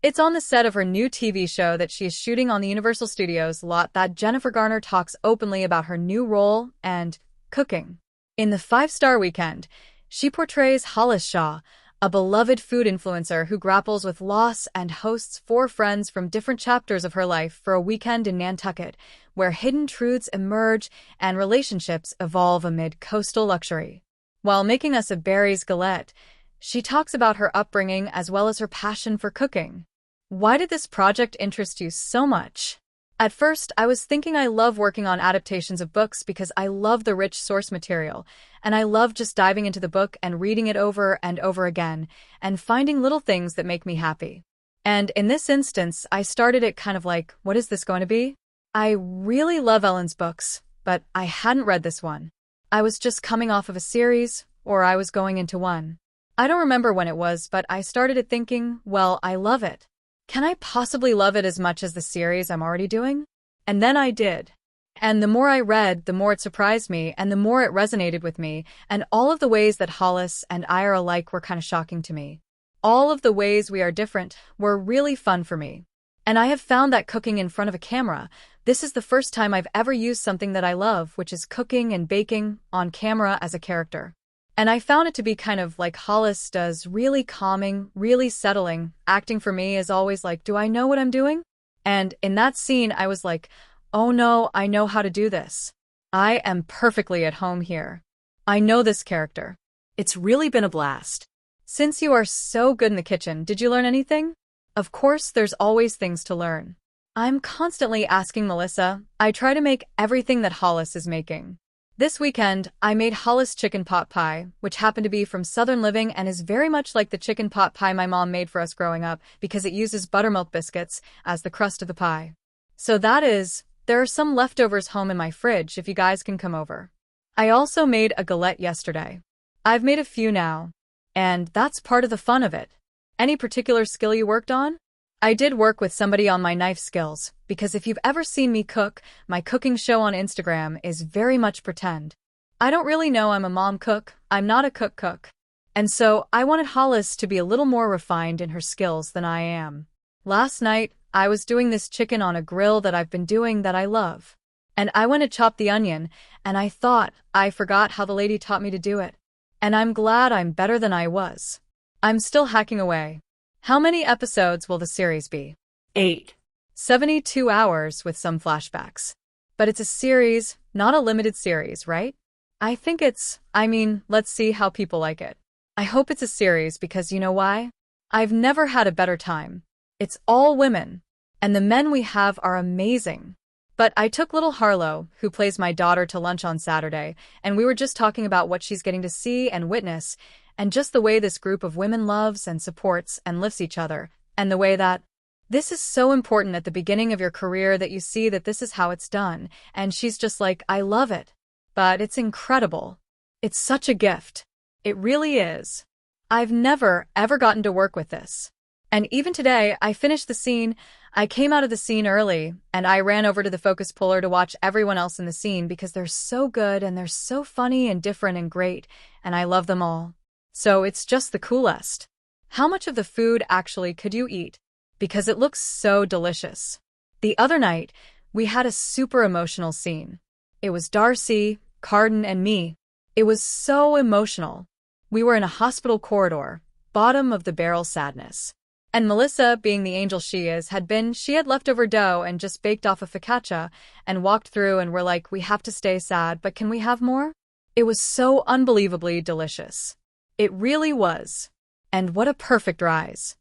It's on the set of her new TV show that she is shooting on the Universal Studios lot that Jennifer Garner talks openly about her new role and cooking. In the five-star weekend, she portrays Hollis Shaw, a beloved food influencer who grapples with loss and hosts four friends from different chapters of her life for a weekend in Nantucket, where hidden truths emerge and relationships evolve amid coastal luxury. While making us a Barry's galette, she talks about her upbringing as well as her passion for cooking. Why did this project interest you so much? At first, I was thinking I love working on adaptations of books because I love the rich source material, and I love just diving into the book and reading it over and over again, and finding little things that make me happy. And in this instance, I started it kind of like, what is this going to be? I really love Ellen's books, but I hadn't read this one. I was just coming off of a series, or I was going into one. I don't remember when it was, but I started it thinking, well, I love it. Can I possibly love it as much as the series I'm already doing? And then I did. And the more I read, the more it surprised me, and the more it resonated with me, and all of the ways that Hollis and I are alike were kind of shocking to me. All of the ways we are different were really fun for me. And I have found that cooking in front of a camera, this is the first time I've ever used something that I love, which is cooking and baking, on camera as a character. And I found it to be kind of like Hollis does, really calming, really settling. Acting for me is always like, do I know what I'm doing? And in that scene, I was like, oh no, I know how to do this. I am perfectly at home here. I know this character. It's really been a blast. Since you are so good in the kitchen, did you learn anything? Of course, there's always things to learn. I'm constantly asking Melissa. I try to make everything that Hollis is making. This weekend, I made Hollis chicken pot pie, which happened to be from Southern Living and is very much like the chicken pot pie my mom made for us growing up because it uses buttermilk biscuits as the crust of the pie. So there are some leftovers home in my fridge if you guys can come over. I also made a galette yesterday. I've made a few now, and that's part of the fun of it. Any particular skill you worked on? I did work with somebody on my knife skills, because if you've ever seen me cook, my cooking show on Instagram is very much pretend. I don't really know I'm a mom cook, I'm not a cook. And so I wanted Hollis to be a little more refined in her skills than I am. Last night, I was doing this chicken on a grill that I've been doing that I love. And I went to chop the onion, and I thought I forgot how the lady taught me to do it. And I'm glad I'm better than I was. I'm still hacking away. How many episodes will the series be? 8. 72 hours with some flashbacks. But it's a series, not a limited series, right? I think let's see how people like it. I hope it's a series because you know why? I've never had a better time. It's all women. And the men we have are amazing. But I took little Harlow, who plays my daughter, to lunch on Saturday, and we were just talking about what she's getting to see and witness, and just the way this group of women loves and supports and lifts each other, and the way that this is so important at the beginning of your career that you see that this is how it's done, and she's just like, I love it. But it's incredible. It's such a gift. It really is. I've never, ever gotten to work with this. And even today, I finished the scene, I came out of the scene early, and I ran over to the focus puller to watch everyone else in the scene because they're so good and they're so funny and different and great, and I love them all. So it's just the coolest. How much of the food actually could you eat? Because it looks so delicious. The other night, we had a super emotional scene. It was Darcy, Carden, and me. It was so emotional. We were in a hospital corridor, bottom of the barrel sadness. And Melissa, being the angel she is, she had leftover dough and just baked off a focaccia and walked through and we're like, we have to stay sad, but can we have more? It was so unbelievably delicious. It really was. And what a perfect rise.